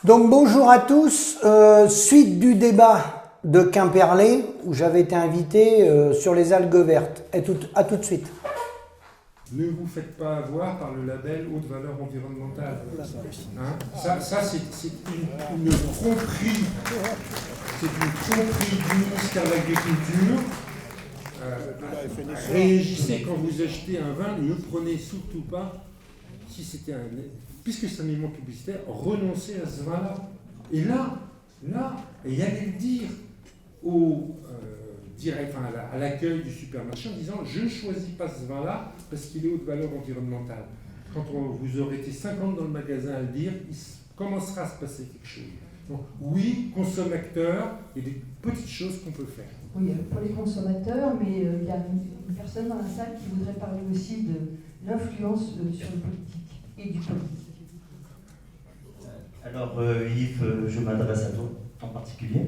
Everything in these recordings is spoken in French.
Donc bonjour à tous, suite du débat de Quimperlé où j'avais été invité sur les algues vertes. À tout de suite. Ne vous faites pas avoir par le label haute valeur environnementale. Hein, ça c'est une tromperie. C'est une tromperie du ministère de l'Agriculture. Réagissez quand vous achetez un vin, ne prenez surtout pas, si c'était puisque c'est un élément publicitaire, renoncez à ce vin-là. Et et allez le dire à l'accueil du supermarché en disant je ne choisis pas ce vin-là parce qu'il est haute valeur environnementale. Quand vous aurez été 50 dans le magasin à le dire, il commencera à se passer quelque chose. Donc, oui, consommateurs, il y a des petites choses qu'on peut faire. Oui, pour les consommateurs, mais il y a une personne dans la salle qui voudrait parler aussi de l'influence sur le politique et du politique. Alors Yves, je m'adresse à toi en particulier.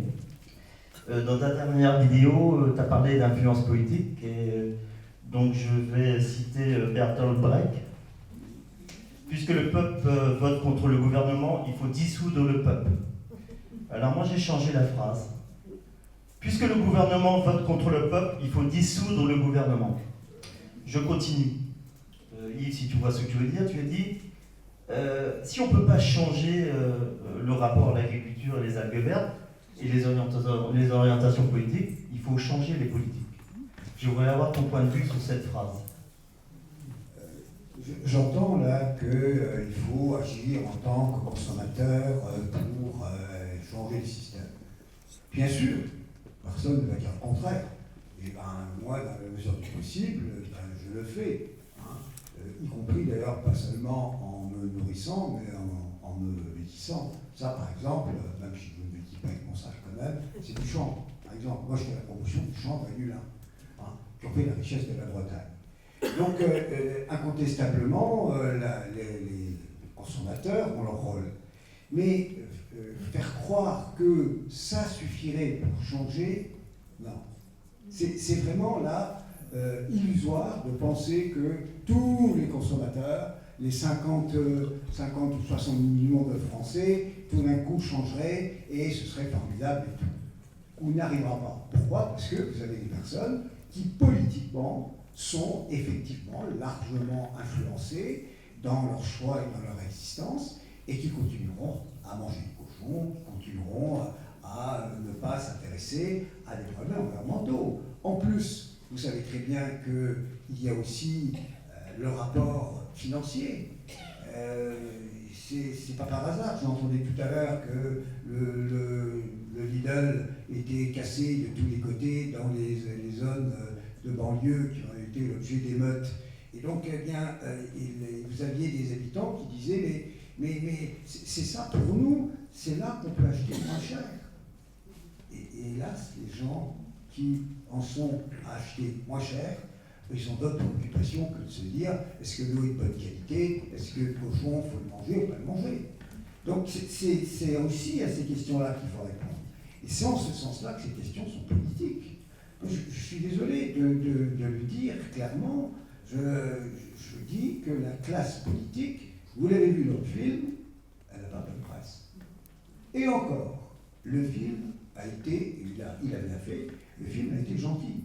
Dans ta dernière vidéo, tu as parlé d'influence politique et donc je vais citer Bertolt Brecht. Puisque le peuple vote contre le gouvernement, il faut dissoudre le peuple. Alors moi j'ai changé la phrase. Puisque le gouvernement vote contre le peuple, il faut dissoudre le gouvernement. Je continue. Yves, si tu vois ce que je veux dire, tu as dit si on ne peut pas changer le rapport à l'agriculture et les algues vertes et les orientations politiques, il faut changer les politiques. Je voudrais avoir ton point de vue sur cette phrase. J'entends là qu'il faut agir en tant que consommateur pour changer le système. Bien sûr, personne ne va dire le contraire. Et moi, dans la mesure du possible, je le fais. Y compris d'ailleurs pas seulement en me nourrissant, mais en me vêtissant. Ça, par exemple, même si je ne me vêtis pas avec mon sac quand même, c'est du chanvre. Par exemple, moi je fais la promotion du chanvre et du lin, qui ont fait la richesse de la Bretagne. Donc, incontestablement, les consommateurs ont leur rôle. Mais faire croire que ça suffirait pour changer, non. C'est vraiment là illusoire de penser que tous les consommateurs, les 50 ou 60 millions de Français, tout d'un coup changeraient et ce serait formidable et tout. On n'y arrivera pas. Pourquoi ? Parce que vous avez des personnes qui politiquement sont effectivement largement influencées dans leur choix et dans leur existence et qui continueront à manger du cochon, qui continueront à ne pas s'intéresser à des problèmes environnementaux. En plus, vous savez très bien qu'il y a aussi le rapport financier. C'est pas par hasard. J'entendais tout à l'heure que le Lidl était cassé de tous les côtés dans les zones de banlieue qui ont été l'objet d'émeutes. Et donc, eh bien, vous aviez des habitants qui disaient mais c'est ça pour nous, c'est là qu'on peut acheter moins cher. Et hélas, les gens qui en sont à acheter moins cher, ils ont d'autres préoccupations que de se dire est-ce que l'eau est de bonne qualité, est-ce que le cochon, il faut le manger ou pas le manger. Donc c'est aussi à ces questions-là qu'il faut répondre. Et c'est en ce sens-là que ces questions sont politiques. Je suis désolé de le dire clairement, je dis que la classe politique, vous l'avez vu dans le film, elle n'a pas de presse. Et encore, le film a été, il a bien fait, le film a été gentil.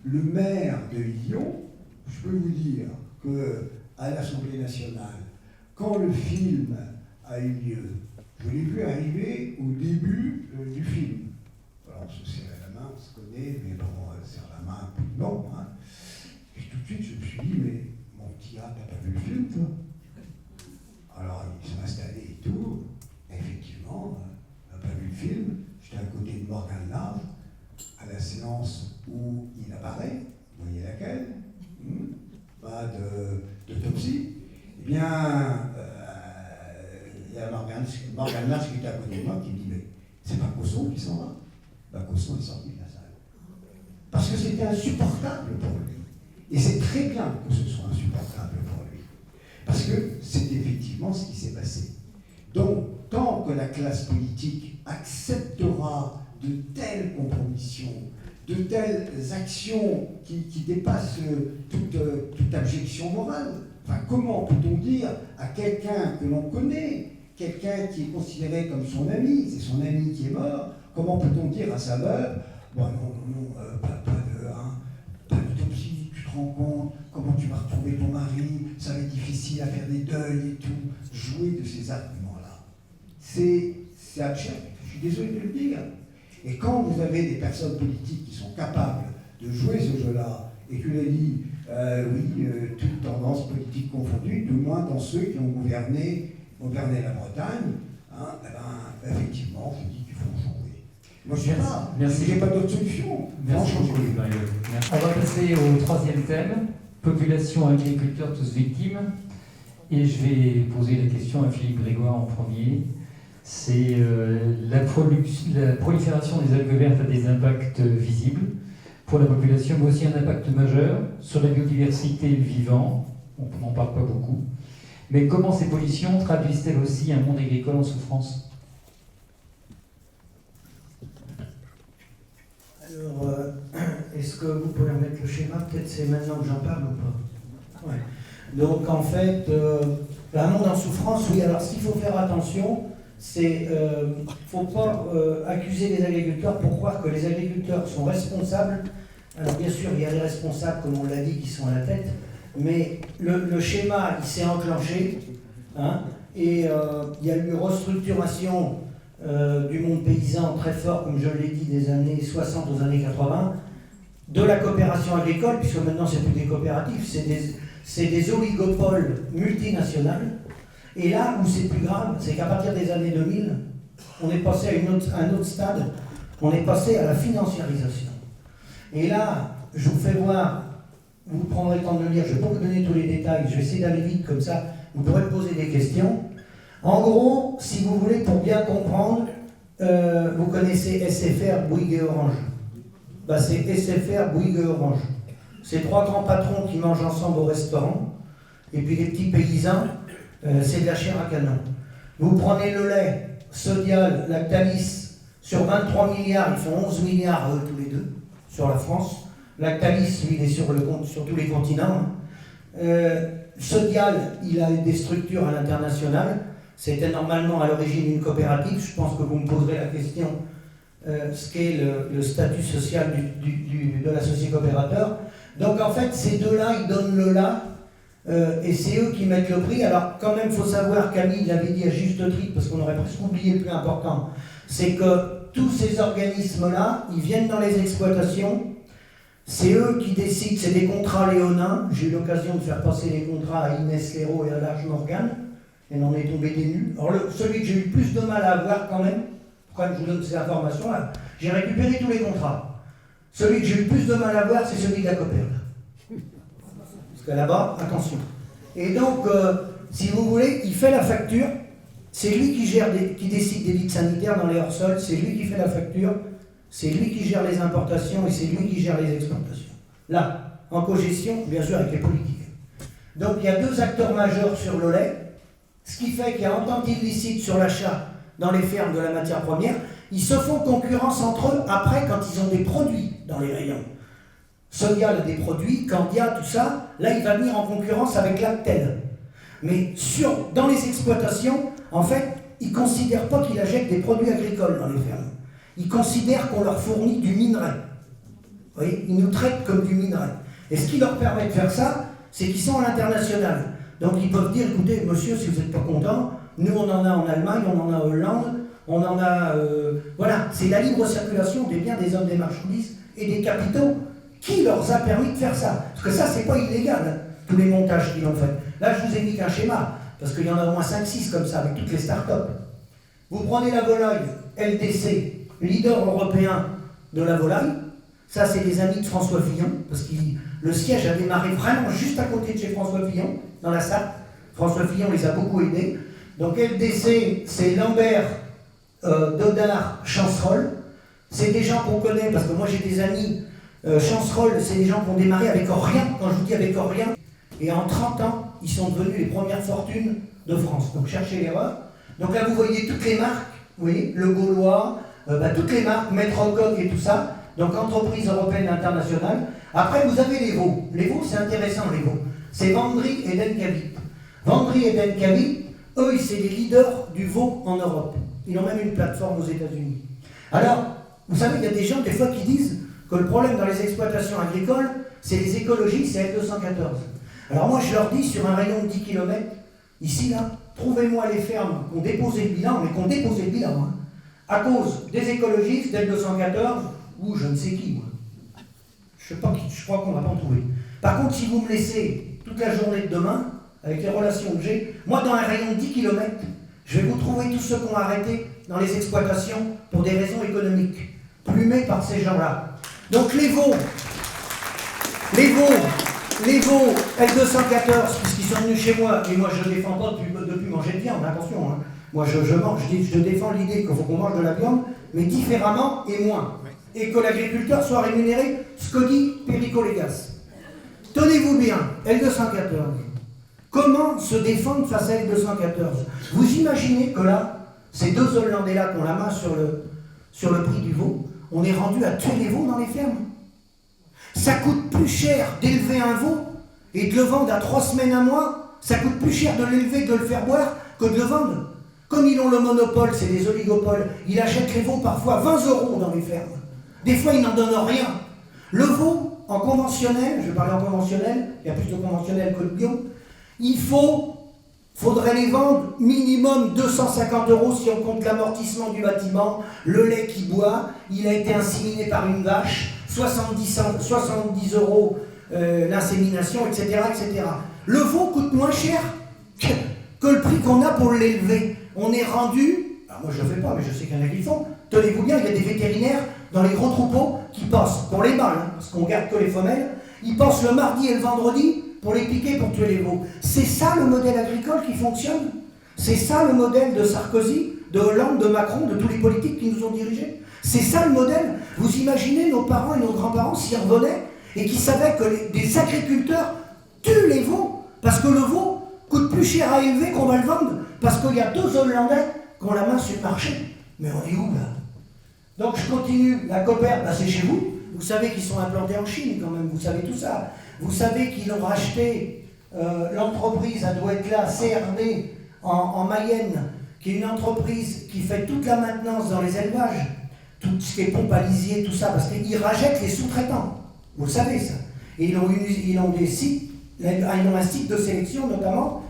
Le maire de Lyon, je peux vous dire qu'à l'Assemblée nationale, quand le film a eu lieu, je l'ai vu arriver au début du film. Alors on se serrait la main, on se connaît, mais bon, on se serre la main, non. Et tout de suite, je me suis dit, mais mon petit gars, t'as pas vu le film, toi ? Alors il s'est installé et tout, effectivement, il n'a pas vu le film. J'étais à côté de Morgan Large, à la séance où il apparaît, vous voyez laquelle, pas d'autopsie. Eh bien, il y a Morgan Large qui était à côté de moi qui me dit mais c'est pas Cosson qui s'en va. Ben, Cosson est sorti de la salle. Parce que c'était insupportable pour lui. Et c'est très bien que ce soit insupportable pour lui. Parce que c'est effectivement ce qui s'est passé. Donc, tant que la classe politique acceptera de telles compromissions, de telles actions qui dépassent toute abjection morale, enfin, comment peut-on dire à quelqu'un que l'on connaît, quelqu'un qui est considéré comme son ami, c'est son ami qui est mort, comment peut-on dire à sa veuve, bon non, pas d'autopsie, tu te rends compte, comment tu vas retrouver ton mari, ça va être difficile à faire des deuils et tout, jouer de ces arguments-là. C'est absurde, je suis désolé de le dire. Et quand vous avez des personnes politiques qui sont capables de jouer ce jeu-là, et tu l'as dit, toutes tendances politiques confondues, du moins dans ceux qui ont gouverné la Bretagne, effectivement, je dis qu'il faut jouer. Moi, je ne sais pas, je n'ai pas d'autre solution. Merci beaucoup, Mario. On va passer au troisième thème, population, agriculteurs, tous victimes. Et je vais poser la question à Philippe Grégoire en premier. C'est la prolifération des algues vertes a des impacts visibles pour la population, mais aussi un impact majeur sur la biodiversité et le vivant. On n'en parle pas beaucoup. Mais comment ces pollutions traduisent-elles aussi un monde agricole en souffrance? Alors, est-ce que vous pouvez remettre le schéma? Peut-être c'est maintenant que j'en parle ou pas? Ouais. Donc en fait, un monde en souffrance, oui. Alors ce qu'il faut faire attention, c'est faut pas accuser les agriculteurs pour croire que les agriculteurs sont responsables. Alors bien sûr, il y a les responsables, comme on l'a dit, qui sont à la tête, mais le schéma, il s'est enclenché, hein, et il y a eu une restructuration du monde paysan très fort, comme je l'ai dit, des années 60 aux années 80, de la coopération agricole, puisque maintenant c'est plus des coopératives, c'est des oligopoles multinationales. Et là où c'est plus grave, c'est qu'à partir des années 2000, on est passé à un autre stade, on est passé à la financiarisation. Et là, je vous fais voir, vous prendrez le temps de le lire, je ne vais pas vous donner tous les détails, je vais essayer d'aller vite comme ça, vous pourrez me poser des questions. En gros, si vous voulez, pour bien comprendre, vous connaissez SFR, Bouygues et Orange. Ben, c'est SFR, Bouygues et Orange. C'est trois grands patrons qui mangent ensemble au restaurant, et puis les petits paysans, c'est de la chair à canon. Vous prenez le lait, Sodial, Lactalis, sur 23 milliards, ils font 11 milliards tous les deux, sur la France. Lactalis, lui, il est sur tous les continents. Sodial, il a des structures à l'international. C'était normalement à l'origine une coopérative. Je pense que vous me poserez la question, ce qu'est le statut social de l'associé coopérateur. Donc en fait, ces deux-là, ils donnent le là, et c'est eux qui mettent le prix. Alors quand même, il faut savoir, Camille l'avait dit à juste titre, parce qu'on aurait presque oublié le plus important, c'est que tous ces organismes-là, ils viennent dans les exploitations, c'est eux qui décident, c'est des contrats léonins. J'ai eu l'occasion de faire passer les contrats à Inès Léraud et à Large Morgan, et on en est tombé des nues. Alors celui que j'ai eu le plus de mal à avoir quand même, pourquoi je vous donne ces informations-là, j'ai récupéré tous les contrats. Celui que j'ai eu le plus de mal à voir, c'est celui de la Copperle. Parce que là-bas, attention. Et donc, si vous voulez, il fait la facture. C'est lui qui décide des vides sanitaires dans les hors-sols. C'est lui qui fait la facture. C'est lui qui gère les importations et c'est lui qui gère les exportations. Là, en cogestion, bien sûr, avec les politiques. Donc, il y a deux acteurs majeurs sur le lait. Ce qui fait qu'il y a entente illicite sur l'achat dans les fermes de la matière première. Ils se font concurrence entre eux après quand ils ont des produits dans les rayons. Sodial a des produits, Candia, tout ça, là il va venir en concurrence avec Lactel. Mais dans les exploitations, en fait, ils ne considèrent pas qu'il achète des produits agricoles dans les fermes. Ils considèrent qu'on leur fournit du minerai. Vous voyez, ils nous traitent comme du minerai. Et ce qui leur permet de faire ça, c'est qu'ils sont à l'international. Donc ils peuvent dire, écoutez, monsieur, si vous n'êtes pas content, nous on en a en Allemagne, on en a en Hollande, on en a... voilà, c'est la libre circulation des biens, des hommes, des marchandises et des capitaux qui leur a permis de faire ça. Parce que ça, c'est pas illégal, hein, tous les montages qu'ils ont fait. Là, je vous ai mis qu'un schéma, parce qu'il y en a au moins 5-6 comme ça, avec toutes les startups. Vous prenez la volaille, LDC, leader européen de la volaille. Ça, c'est des amis de François Fillon, parce que le siège a démarré vraiment juste à côté de chez François Fillon, dans la Sarthe. François Fillon les a beaucoup aidés. Donc LDC, c'est Lambert, Dodard, Chancerolles. C'est des gens qu'on connaît, parce que moi j'ai des amis. Chancerolles, c'est des gens qui ont démarré avec rien. Quand je vous dis avec rien, et en 30 ans, ils sont devenus les premières fortunes de France. Donc cherchez l'erreur. Donc là, vous voyez toutes les marques, vous voyez, Le Gaulois, toutes les marques, Maître Coq et tout ça. Donc entreprises européennes et internationales. Après, vous avez les veaux. Les veaux, c'est intéressant, les veaux. C'est Vendry et Denkavit. Vendry et Denkavit, Eux, c'est les leaders du veau en Europe. Ils ont même une plateforme aux États-Unis. Alors, vous savez, il y a des gens, des fois, qui disent que le problème dans les exploitations agricoles, c'est les écologies, c'est L214. Alors moi, je leur dis, sur un rayon de 10 km, ici, là, trouvez-moi les fermes qui ont déposé le bilan, mais qui ont déposé le bilan, hein, à cause des écologistes, d'L214, ou je ne sais qui, moi. Je sais pas qui, je crois qu'on va pas en trouver. Par contre, si vous me laissez toute la journée de demain, avec les relations que j'ai, moi, dans un rayon de 10 km, je vais vous trouver tous ceux qui ont arrêté dans les exploitations pour des raisons économiques, plumés par ces gens-là. Donc les veaux L214, puisqu'ils sont venus chez moi, et moi je ne défends pas depuis manger de viande, attention, hein. Moi je défends l'idée qu'il faut qu'on mange de la viande, mais différemment et moins. Et que l'agriculteur soit rémunéré, ce que dit Perico Légas. Tenez-vous bien, L214. Comment se défendre face à L214? Vous imaginez que là, ces deux Hollandais-là qui ont la main sur le prix du veau, on est rendu à tuer les veaux dans les fermes. Ça coûte plus cher d'élever un veau et de le vendre à 3 semaines, un mois. Ça coûte plus cher de l'élever, de le faire boire, que de le vendre. Comme ils ont le monopole, c'est des oligopoles, ils achètent les veaux parfois 20 € dans les fermes. Des fois, ils n'en donnent rien. Le veau, en conventionnel, je vais parler en conventionnel, il y a plus de conventionnel que de bio, faudrait les vendre minimum 250 € si on compte l'amortissement du bâtiment, le lait qu'il boit, il a été inséminé par une vache, 70 € l'insémination, etc., etc. Le veau coûte moins cher que le prix qu'on a pour l'élever. On est rendu, alors moi je ne le fais pas, mais je sais qu'il y en a qui le font, tenez-vous bien, il y a des vétérinaires dans les gros troupeaux qui passent, pour les mâles, hein, parce qu'on garde que les femelles, ils passent le mardi et le vendredi pour les piquer, pour tuer les veaux. C'est ça le modèle agricole qui fonctionne? C'est ça le modèle de Sarkozy, de Hollande, de Macron, de tous les politiques qui nous ont dirigés? C'est ça le modèle? Vous imaginez nos parents et nos grands-parents s'y revenaient et qui savaient que des agriculteurs tuent les veaux parce que le veau coûte plus cher à élever qu'on va le vendre parce qu'il y a 2 Hollandais qui ont la main sur le marché. Mais on est où là? Donc je continue, la Copper, c'est chez vous. Vous savez qu'ils sont implantés en Chine quand même, vous savez tout ça. Vous savez qu'ils ont racheté l'entreprise à Douai-Clas, CRD, en Mayenne, qui est une entreprise qui fait toute la maintenance dans les élevages, tout ce qui est pompe à lisier, tout ça, parce qu'ils rachètent les sous-traitants. Vous le savez ça. Et ils ont des sites, ils ont un site de sélection notamment,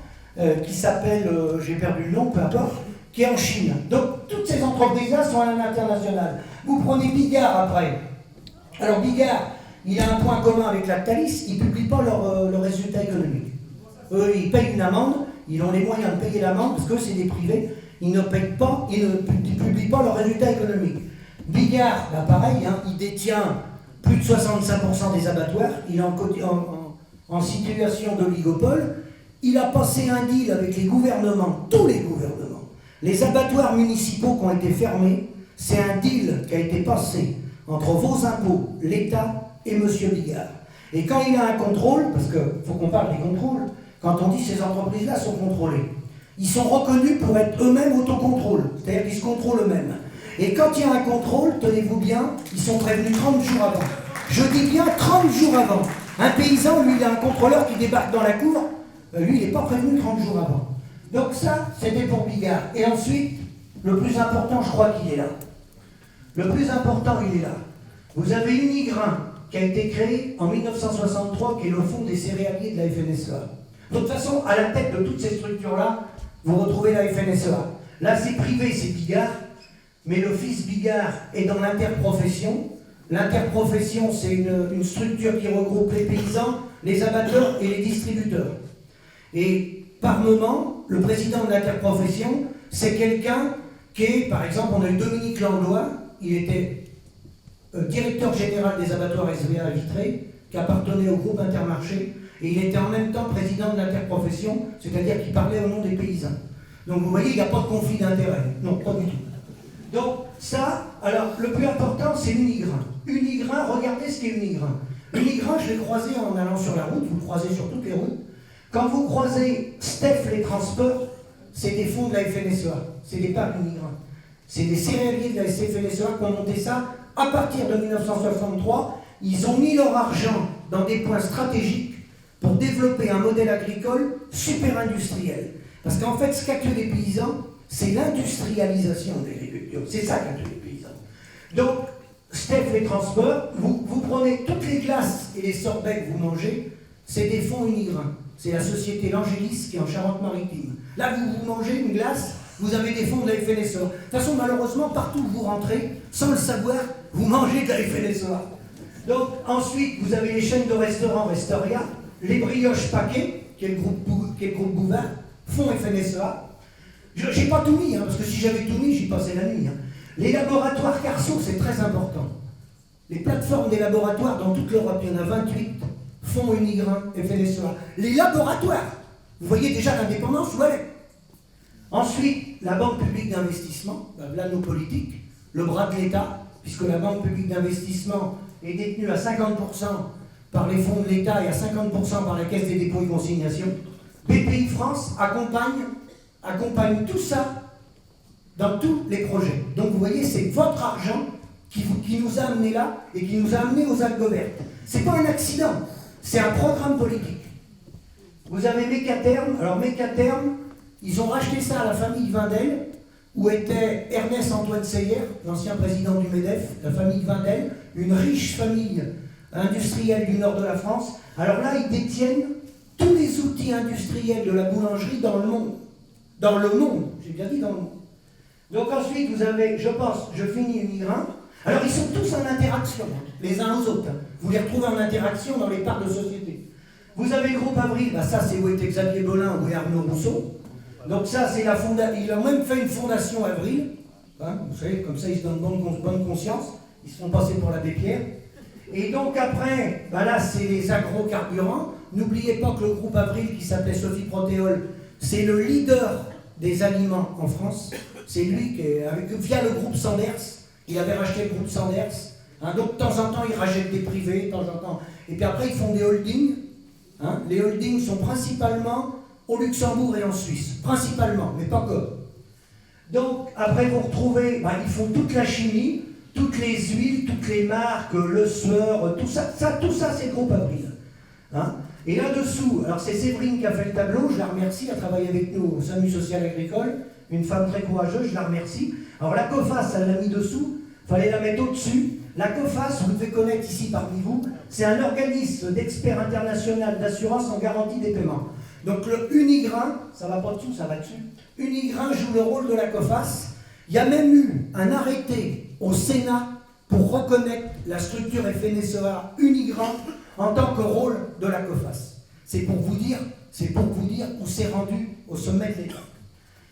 qui s'appelle, j'ai perdu le nom, peu importe, qui est en Chine. Donc toutes ces entreprises-là sont à l'international. Vous prenez Bigard après. Alors Bigard, il a un point commun avec Lactalis, ils ne publient pas leurs résultats économiques. Eux, ils payent une amende, ils ont les moyens de payer l'amende, parce que c'est des privés, ils ne payent pas, ils ne publient pas leurs résultats économiques. Bigard, pareil, hein, il détient plus de 65% des abattoirs, il est en situation d'oligopole, il a passé un deal avec les gouvernements, tous les gouvernements. Les abattoirs municipaux qui ont été fermés, c'est un deal qui a été passé entre vos impôts, l'État et M. Bigard. Et quand il a un contrôle, parce qu'il faut qu'on parle des contrôles, quand on dit ces entreprises-là sont contrôlées, ils sont reconnus pour être eux-mêmes autocontrôle, c'est-à-dire qu'ils se contrôlent eux-mêmes. Et quand il y a un contrôle, tenez-vous bien, ils sont prévenus 30 jours avant. Je dis bien 30 jours avant. Un paysan, lui, il a un contrôleur qui débarque dans la cour, lui, il n'est pas prévenu 30 jours avant. Donc ça, c'était pour Bigard. Et ensuite, le plus important, je crois qu'il est là. Le plus important, il est là. Vous avez Unigrain, qui a été créé en 1963, qui est le fonds des céréaliers de la FNSEA. De toute façon, à la tête de toutes ces structures-là, vous retrouvez la FNSEA. Là, c'est privé, c'est Bigard, mais le fils Bigard est dans l'interprofession. L'interprofession, c'est une structure qui regroupe les paysans, les abatteurs et les distributeurs. Et par moment, le président de l'interprofession, c'est quelqu'un qui est, par exemple, on a eu Dominique Langlois, il était directeur général des abattoirs SVA à Vitré, qui appartenait au groupe Intermarché, et il était en même temps président de l'interprofession, c'est-à-dire qu'il parlait au nom des paysans. Donc vous voyez, il n'y a pas de conflit d'intérêt. Non, pas du tout. Donc ça, alors le plus important, c'est Unigrain. Unigrain, regardez ce qu'est Unigrain. Unigrain, je l'ai croisé en allant sur la route, vous le croisez sur toutes les routes. Quand vous croisez Steph les transports, c'est des fonds de la FNSEA, c'est des parcs Unigrain. C'est des céréaliers de la FNSEA qui ont monté ça à partir de 1963. Ils ont mis leur argent dans des points stratégiques pour développer un modèle agricole super industriel. Parce qu'en fait, ce qu'a tué les paysans, c'est l'industrialisation de l'agriculture. C'est ça qu'a tué les paysans. Donc, Steph, les transports, vous prenez toutes les glaces et les sorbets que vous mangez, c'est des fonds unigrains. C'est la société L'Angélis qui est en Charente-Maritime. Là, vous mangez une glace, vous avez des fonds de la FNSEA. De toute façon, malheureusement, partout où vous rentrez, sans le savoir, vous mangez de la FNSEA. Donc, ensuite, vous avez les chaînes de restaurants Restoria, les brioches Paquet, qui est le groupe Bouvard, font FNSEA. Je n'ai pas tout mis, parce que si j'avais tout mis, j'y passais la nuit. Les laboratoires Carso, c'est très important. Les plateformes des laboratoires dans toute l'Europe, il y en a 28, fonds Unigrin, FNSEA. Les laboratoires, vous voyez déjà l'indépendance où elle est. Ensuite, la Banque publique d'investissement, là nos politiques, le bras de l'État, puisque la Banque publique d'investissement est détenue à 50% par les fonds de l'État et à 50% par la Caisse des dépôts et consignations. BPI France accompagne tout ça dans tous les projets. Donc vous voyez, c'est votre argent qui nous a amenés là et qui nous a amenés aux algues vertes. C'est pas un accident, c'est un programme politique. Vous avez Mécaterme. Alors Mécaterme, ils ont racheté ça à la famille Windel, où était Ernest Antoine Seyer, l'ancien président du MEDEF, la famille Windel, une riche famille industrielle du nord de la France. Alors là, ils détiennent tous les outils industriels de la boulangerie dans le monde. Dans le monde, j'ai bien dit dans le monde. Donc ensuite, vous avez, je pense, je finis Unigrin. Alors ils sont tous en interaction, les uns aux autres. Vous les retrouvez en interaction dans les parts de société. Vous avez le groupe Avril, ça c'est où était Xavier Bolin, où est Arnaud Rousseau. Donc ça c'est la fondation, il a même fait une fondation Avril. Vous savez, comme ça ils se donnent bonne conscience, ils se font passer pour l'abbé Pierre. Et donc après, là c'est les agrocarburants. N'oubliez pas que le groupe Avril, qui s'appelait Sophie Protéol, c'est le leader des aliments en France. C'est lui qui, via le groupe Sanders, il avait racheté le groupe Sanders. Donc de temps en temps, ils rachètent des privés, de temps en temps. Et puis après, ils font des holdings. Les holdings sont principalement au Luxembourg et en Suisse. Principalement, mais pas que. Donc après, vous retrouvez, ils font toute la chimie, toutes les huiles, toutes les marques, le sueur, tout ça c'est le groupe Avril. Et là-dessous, alors c'est Séverine qui a fait le tableau, je la remercie, elle travaille avec nous au SAMU social agricole, une femme très courageuse, je la remercie. Alors la COFAS, elle l'a mis dessous, il fallait la mettre au-dessus. La COFAS, vous devez connaître ici parmi vous, c'est un organisme d'experts international d'assurance en garantie des paiements. Donc le Unigrin, ça va pas dessous, ça va dessus. Unigrin joue le rôle de la COFAS. Il y a même eu un arrêté au Sénat pour reconnaître la structure FNSEA Unigrin en tant que rôle de la COFAS. C'est pour vous dire où c'est rendu au sommet de l'État.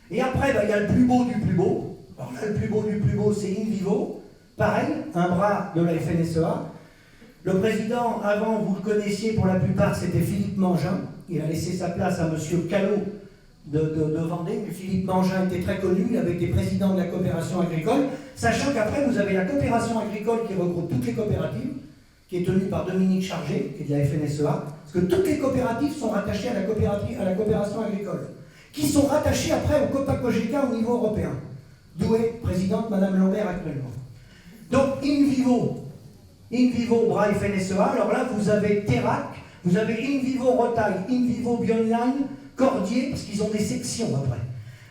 Et après, il y a le plus beau du plus beau. Alors là, le plus beau du plus beau, c'est InVivo. Pareil, un bras de la FNSEA. Le président, avant, vous le connaissiez pour la plupart, c'était Philippe Mangin. Il a laissé sa place à M. Callot de Vendée, mais Philippe Mangin était très connu, il avait été président de la coopération agricole, sachant qu'après, vous avez la coopération agricole qui regroupe toutes les coopératives, qui est tenue par Dominique Chargé, et de la FNSEA, parce que toutes les coopératives sont rattachées à la coopération agricole, qui sont rattachées après au COPA-COGECA au niveau européen, d'où est présidente Mme Lambert actuellement. Donc, InVivo, bras FNSEA, alors là, vous avez Terac, vous avez InVivo Rotaille, InVivo Bionline, Cordier, parce qu'ils ont des sections après.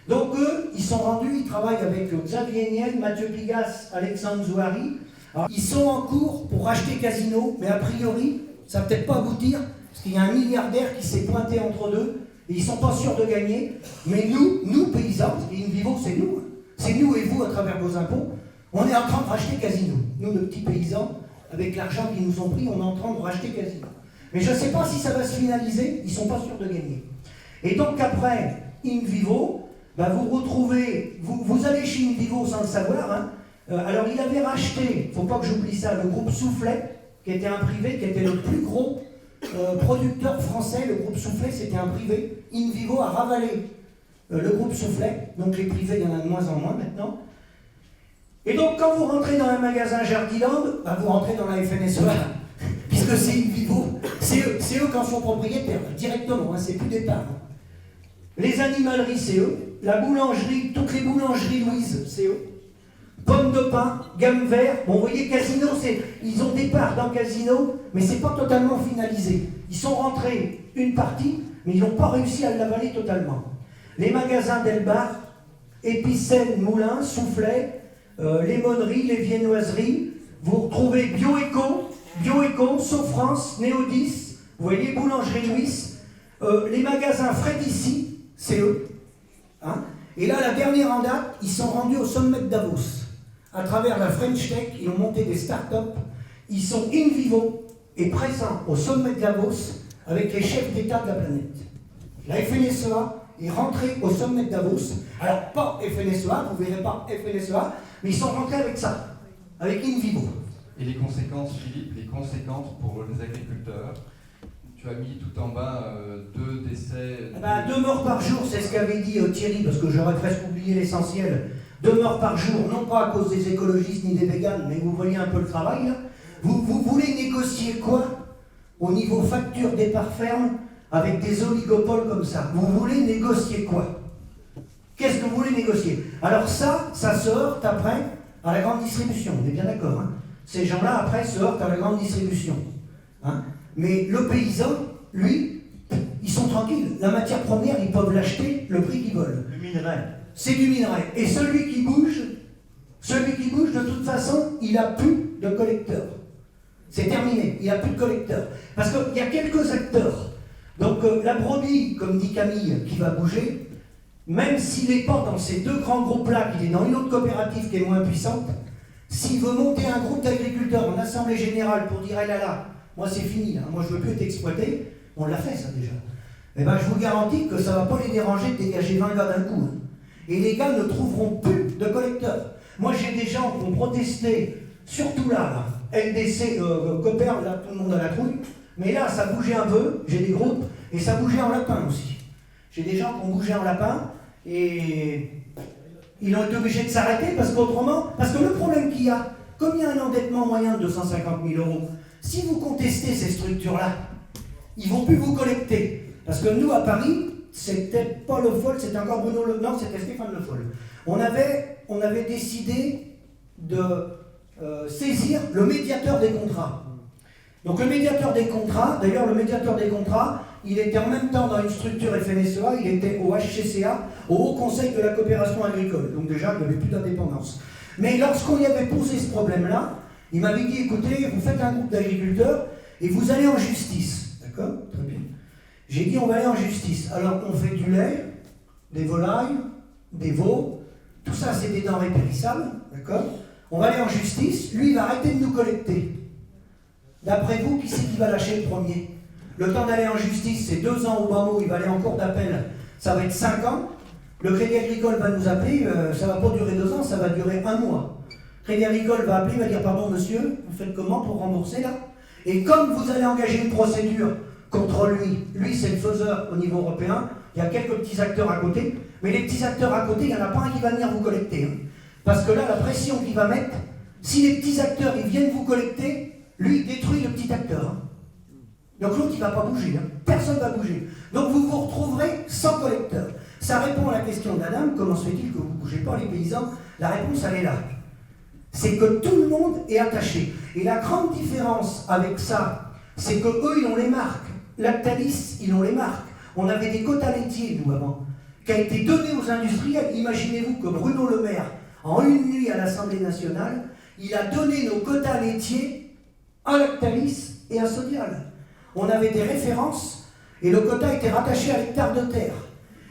Donc eux, ils sont rendus, ils travaillent avec Xavier Niel, Mathieu Pigas, Alexandre Zouari. Alors, ils sont en cours pour racheter Casino, mais a priori, ça va peut-être pas aboutir, parce qu'il y a un milliardaire qui s'est pointé entre deux, et ils sont pas sûrs de gagner. Mais nous paysans, parce qu'InVivo, c'est nous, c'est nous et vous à travers vos impôts, on est en train de racheter Casino. Nous, nos petits paysans, avec l'argent qu'ils nous ont pris, on est en train de racheter Casino. Mais je ne sais pas si ça va se finaliser, ils ne sont pas sûrs de gagner. Et donc après InVivo, vous retrouvez, vous allez chez InVivo sans le savoir. Alors il avait racheté, il ne faut pas que j'oublie ça, le groupe Soufflet, qui était un privé, qui était le plus gros producteur français. Le groupe Soufflet, c'était un privé. InVivo a ravalé le groupe Soufflet, donc les privés, il y en a de moins en moins maintenant. Et donc quand vous rentrez dans un magasin Jardiland, vous rentrez dans la FNSEA, puisque c'est InVivo, c'est eux qui en sont propriétaires, directement, c'est plus des parts. Les animaleries, c'est eux. La boulangerie, toutes les boulangeries Louise, c'est eux. Pommes de pain, gamme vert. Bon, vous voyez, Casino, ils ont des parts dans Casino, mais c'est pas totalement finalisé. Ils sont rentrés une partie, mais ils n'ont pas réussi à l'avaler totalement. Les magasins d'Elbar, Épicène, Moulin, Soufflet, les Monneries, les Viennoiseries, vous retrouvez Bioéco, Sofrance, Néodis, vous voyez, Boulangerie Louis, les magasins Fred ici, c'est eux. Hein. Et là, la dernière en date, ils sont rendus au sommet de Davos. À travers la French Tech, ils ont monté des startups. Ils sont in vivo et présents au sommet de Davos avec les chefs d'État de la planète. La FNSEA est rentrée au sommet de Davos. Alors, pas FNSEA, vous ne verrez pas FNSEA, mais ils sont rentrés avec ça, avec in vivo. Et les conséquences, Philippe, les conséquences pour les agriculteurs? Tu as mis tout en bas 2 décès. 2 morts par jour, c'est ce qu'avait dit Thierry, parce que j'aurais presque oublié l'essentiel. 2 morts par jour, non pas à cause des écologistes ni des véganes, mais vous voyez un peu le travail là. Vous voulez négocier quoi au niveau facture départ ferme avec des oligopoles comme ça? Vous voulez négocier quoi? Qu'est-ce que vous voulez négocier? Alors ça se heurte après à la grande distribution, on est bien d'accord. Hein. Ces gens-là après se heurtent à la grande distribution. Hein. Mais le paysan, lui, ils sont tranquilles. La matière première, ils peuvent l'acheter le prix qu'ils veulent. Le minerai. C'est du minerai. Et celui qui bouge, de toute façon, il n'a plus de collecteur. C'est terminé, il n'y a plus de collecteur. Parce qu'il y a quelques acteurs. Donc la brebis, comme dit Camille, qui va bouger, même s'il n'est pas dans ces 2 grands groupes-là, qu'il est dans une autre coopérative qui est moins puissante, s'il veut monter un groupe d'agriculteurs en assemblée générale pour dire, là, moi c'est fini, là. Moi je ne veux plus être exploité, on l'a fait ça déjà. Eh bien je vous garantis que ça ne va pas les déranger de dégager 20 gars d'un coup. Hein. Et les gars ne trouveront plus de collecteurs. Moi j'ai des gens qui ont protesté, surtout là, LDC, Copper, là tout le monde a la trouille, mais là ça bougeait un peu, j'ai des groupes, et ça bougeait en lapin aussi. J'ai des gens qui ont bougé en lapin, et ils ont été obligés de s'arrêter parce que le problème qu'il y a, comme il y a un endettement moyen de 250 000 €, si vous contestez ces structures-là, ils ne vont plus vous collecter. Parce que nous, à Paris, c'était pas Le Foll, c'était encore Bruno Le... Non, c'était Stéphane Le Foll. On avait décidé de saisir le médiateur des contrats. Donc le médiateur des contrats, d'ailleurs le médiateur des contrats, il était en même temps dans une structure FNSEA, il était au HCCA, au Haut Conseil de la coopération agricole. Donc déjà, il n'y avait plus d'indépendance. Mais lorsqu'on y avait posé ce problème-là, il m'avait dit, écoutez, vous faites un groupe d'agriculteurs et vous allez en justice. D'accord? Très bien. J'ai dit, on va aller en justice. Alors, on fait du lait, des volailles, des veaux, tout ça, c'est des denrées périssables. D'accord? On va aller en justice, lui, il va arrêter de nous collecter. D'après vous, qui c'est qui va lâcher le premier? Le temps d'aller en justice, c'est 2 ans au bas mot, il va aller en cour d'appel, ça va être 5 ans. Le Crédit Agricole va nous appeler, ça ne va pas durer 2 ans, ça va durer 1 mois. Crédit Agricole va appeler, va dire, pardon monsieur, vous faites comment pour rembourser là? Et comme vous allez engager une procédure contre lui c'est le faiseur au niveau européen, il y a quelques petits acteurs à côté, mais les petits acteurs à côté, il n'y en a pas un qui va venir vous collecter. Hein. Parce que là, la pression qu'il va mettre, si les petits acteurs ils viennent vous collecter, lui il détruit le petit acteur. Hein. Donc l'autre il ne va pas bouger, hein. Personne ne va bouger. Donc vous vous retrouverez sans collecteur. Ça répond à la question d'Adam, comment se fait-il que vous ne bougez pas les paysans? La réponse elle est là. C'est que tout le monde est attaché. Et la grande différence avec ça, c'est que eux ils ont les marques. Lactalis, ils ont les marques. On avait des quotas laitiers, nous, avant, qui a été donné aux industriels. Imaginez-vous que Bruno Le Maire, en une nuit à l'Assemblée nationale, il a donné nos quotas laitiers à Lactalis et à Sodial. On avait des références, et le quota était rattaché à l'hectare de terre.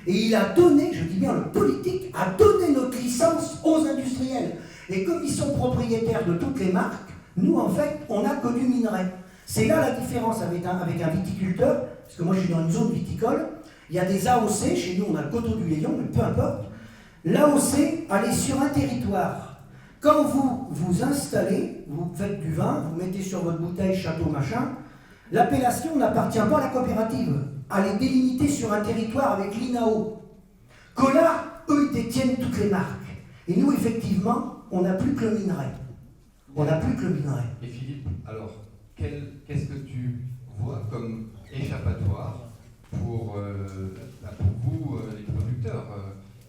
Et il a donné, je dis bien le politique, a donné notre licence aux industriels. Et comme ils sont propriétaires de toutes les marques, nous, en fait, on n'a que du minerai. C'est là la différence avec un viticulteur, parce que moi je suis dans une zone viticole, il y a des AOC, chez nous on a le coteau du Léon, mais peu importe. L'AOC, elle est sur un territoire. Quand vous vous installez, vous faites du vin, vous mettez sur votre bouteille château machin, l'appellation n'appartient pas à la coopérative. Elle est délimitée sur un territoire avec l'INAO. Que là, eux, ils détiennent toutes les marques. Et nous, effectivement, on n'a plus que le minerai. On n'a plus que le minerai. Et Philippe, alors, qu'est-ce que tu vois comme échappatoire pour vous, les producteurs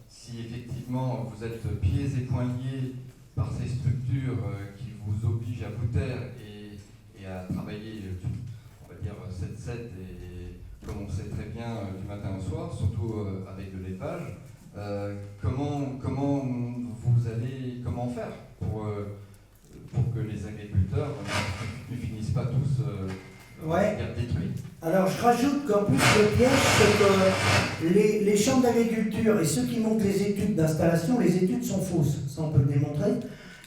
si effectivement vous êtes pieds et poings liés par ces structures qui vous obligent à vous taire et à travailler, on va dire, 7-7 et comme on sait très bien, du du matin au soir, surtout avec de l'élevage. Comment faire pour que les agriculteurs ne finissent pas tous détruits? Alors je rajoute qu'en plus le piège, c'est que les chambres d'agriculture et ceux qui montent les études d'installation, les études sont fausses, ça on peut le démontrer.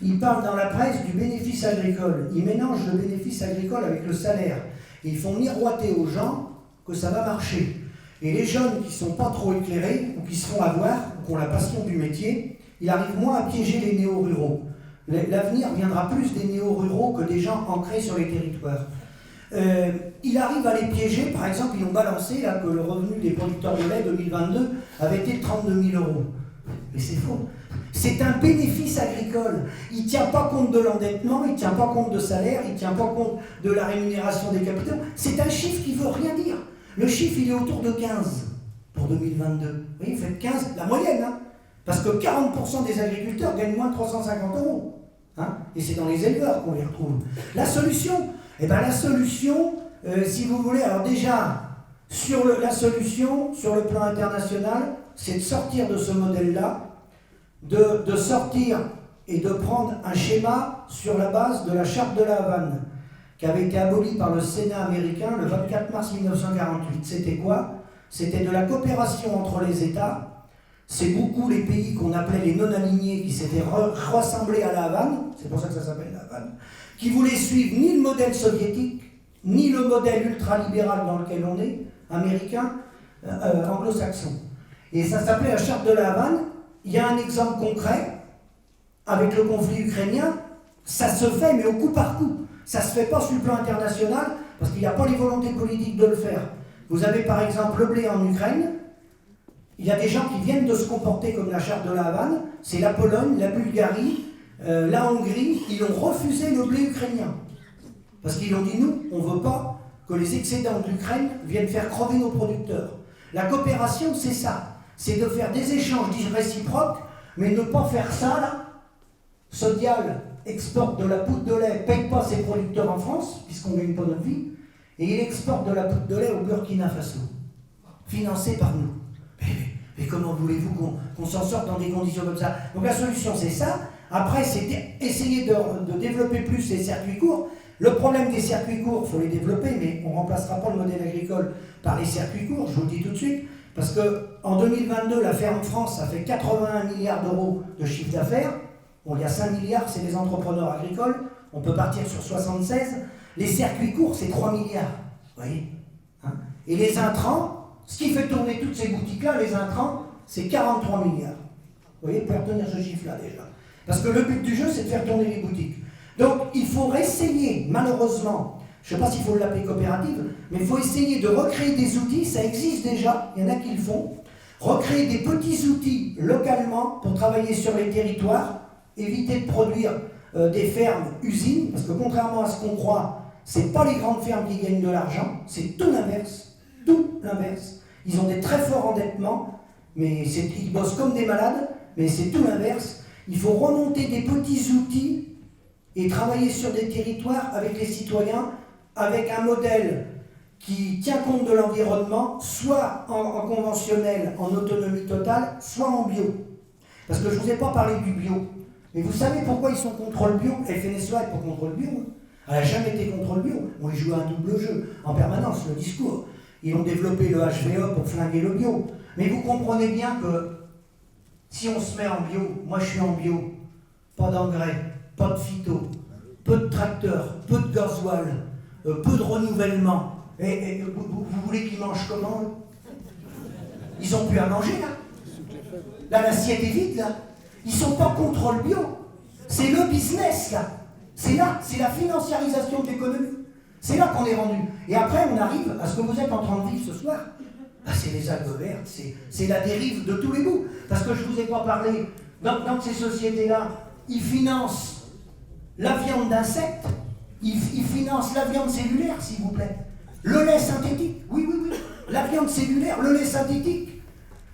Ils parlent dans la presse du bénéfice agricole, ils mélangent le bénéfice agricole avec le salaire. Et ils font miroiter aux gens que ça va marcher. Et les jeunes qui ne sont pas trop éclairés, ou qui se font avoir, ou qui ont la passion du métier, ils arrivent moins à piéger les néo-ruraux. L'avenir viendra plus des néo-ruraux que des gens ancrés sur les territoires. Il arrive à les piéger, par exemple, ils ont balancé là, que le revenu des producteurs de lait 2022 avait été de 32 000 €. Mais c'est faux. C'est un bénéfice agricole. Il ne tient pas compte de l'endettement, il ne tient pas compte de salaire, il ne tient pas compte de la rémunération des capitaux. C'est un chiffre qui ne veut rien dire. Le chiffre, il est autour de 15 pour 2022. Vous voyez, vous faites 15, la moyenne, hein, parce que 40% des agriculteurs gagnent moins de 350 €. Hein, et c'est dans les éleveurs qu'on les retrouve. La solution, si vous voulez, alors déjà, la solution sur le plan international, c'est de sortir de ce modèle-là, de sortir et de prendre un schéma sur la base de la Charte de la Havane, qui avait été abolie par le Sénat américain le 24 mars 1948. C'était quoi? C'était de la coopération entre les États. C'est beaucoup les pays qu'on appelait les non-alignés qui s'étaient rassemblés à la Havane, c'est pour ça que ça s'appelle la Havane, qui voulaient suivre ni le modèle soviétique, ni le modèle ultralibéral dans lequel on est, américain, anglo-saxon. Et ça s'appelait la Charte de la Havane. Il y a un exemple concret, avec le conflit ukrainien, ça se fait, mais au coup par coup. Ça ne se fait pas sur le plan international, parce qu'il n'y a pas les volontés politiques de le faire. Vous avez par exemple le blé en Ukraine, il y a des gens qui viennent de se comporter comme la Charte de la Havane, c'est la Pologne, la Bulgarie, la Hongrie, ils ont refusé le blé ukrainien. Parce qu'ils ont dit, nous, on ne veut pas que les excédents de l'Ukraine viennent faire crever nos producteurs. La coopération, c'est ça. C'est de faire des échanges réciproques, mais ne pas faire ça, là. Sodial exporte de la poudre de lait, ne paye pas ses producteurs en France, puisqu'on gagne pas notre vie, et il exporte de la poudre de lait au Burkina Faso, financé par nous. Mais comment voulez-vous qu'on s'en sorte dans des conditions comme ça? Donc la solution, c'est ça. Après, c'est essayer de développer plus les circuits courts. Le problème des circuits courts, il faut les développer, mais on ne remplacera pas le modèle agricole par les circuits courts, je vous le dis tout de suite. Parce qu'en 2022, la ferme France, ça fait 81 milliards € de chiffre d'affaires. Bon, il y a 5 milliards, c'est les entrepreneurs agricoles. On peut partir sur 76. Les circuits courts, c'est 3 milliards. Vous voyez, hein? Et les intrants, ce qui fait tourner toutes ces boutiques-là, les intrants, c'est 43 milliards. Vous voyez, pour retenir ce chiffre-là déjà. Parce que le but du jeu, c'est de faire tourner les boutiques. Donc, il faut essayer, malheureusement, je ne sais pas s'il faut l'appeler coopérative, mais il faut essayer de recréer des outils, ça existe déjà, il y en a qui le font, recréer des petits outils localement pour travailler sur les territoires, éviter de produire des fermes, usines, parce que contrairement à ce qu'on croit, ce n'est pas les grandes fermes qui gagnent de l'argent, c'est tout l'inverse, tout l'inverse. Ils ont des très forts endettements, mais ils bossent comme des malades, mais c'est tout l'inverse. Il faut remonter des petits outils et travailler sur des territoires avec les citoyens, avec un modèle qui tient compte de l'environnement, soit en conventionnel, en autonomie totale, soit en bio. Parce que je ne vous ai pas parlé du bio. Mais vous savez pourquoi ils sont contre le bio? La FNSEA est pour contre le bio. Elle n'a jamais été contre le bio. On y joue un double jeu, en permanence, le discours. Ils ont développé le HVE pour flinguer le bio. Mais vous comprenez bien que si on se met en bio, moi je suis en bio, pas d'engrais, pas de phyto, peu de tracteurs, peu de gasoil, peu de renouvellement. Et vous voulez qu'ils mangent comment? Ils n'ont plus à manger là. Là, l'assiette est vide là. Ils ne sont pas contre le bio. C'est le business là. C'est là, c'est la financiarisation de l'économie. C'est là qu'on est rendu. Et après, on arrive à ce que vous êtes en train de vivre ce soir. Ah, c'est les algues vertes, c'est la dérive de tous les bouts. Parce que je ne vous ai pas parlé, dans ces sociétés-là, ils financent la viande d'insectes, ils financent la viande cellulaire, s'il vous plaît. Le lait synthétique, oui, la viande cellulaire, le lait synthétique,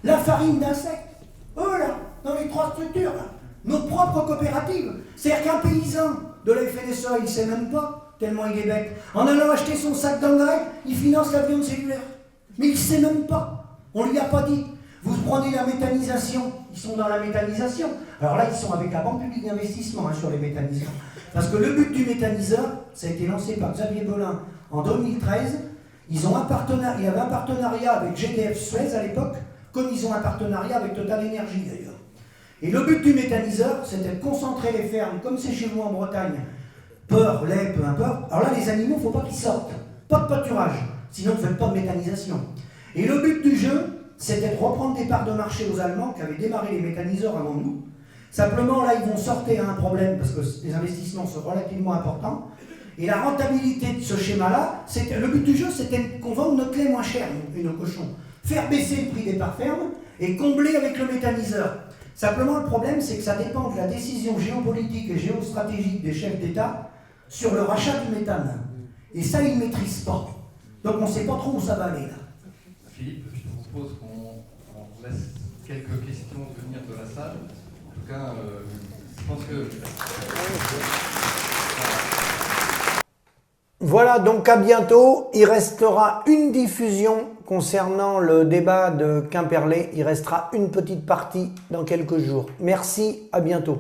la farine d'insectes. Eux, là, dans les trois structures, là, nos propres coopératives. C'est-à-dire qu'un paysan de la FNSEA, il ne sait même pas, tellement il est bête. En allant acheter son sac d'engrais, il finance la viande cellulaire. Mais il ne sait même pas. On ne lui a pas dit. Vous prenez la méthanisation, ils sont dans la méthanisation. Alors là, ils sont avec la Banque publique d'investissement sur les méthaniseurs. Parce que le but du méthaniseur, ça a été lancé par Xavier Belin en 2013. Il y avait un partenariat avec GDF Suez à l'époque, comme ils ont un partenariat avec Total Energy d'ailleurs. Et le but du méthaniseur, c'était de concentrer les fermes, comme c'est chez vous en Bretagne, peur, lait, peu importe. Alors là, les animaux, il ne faut pas qu'ils sortent. Pas de pâturage, sinon vous ne faites pas de méthanisation. Et le but du jeu, c'était de reprendre des parts de marché aux Allemands qui avaient démarré les méthaniseurs avant nous. Simplement, là, ils vont sortir à un problème parce que les investissements sont relativement importants. Et la rentabilité de ce schéma-là, le but du jeu, c'était qu'on vende notre lait moins cher, nous, et nos cochons. Faire baisser le prix des parts fermes et combler avec le méthaniseur. Simplement, le problème, c'est que ça dépend de la décision géopolitique et géostratégique des chefs d'État sur le rachat du méthane. Et ça, ils ne maîtrisent pas. Donc, on ne sait pas trop où ça va aller, là. Philippe, je te propose qu'on laisse quelques questions venir de la salle. En tout cas, je pense que... Voilà, donc à bientôt. Il restera une diffusion concernant le débat de Quimperlé. Il restera une petite partie dans quelques jours. Merci, à bientôt.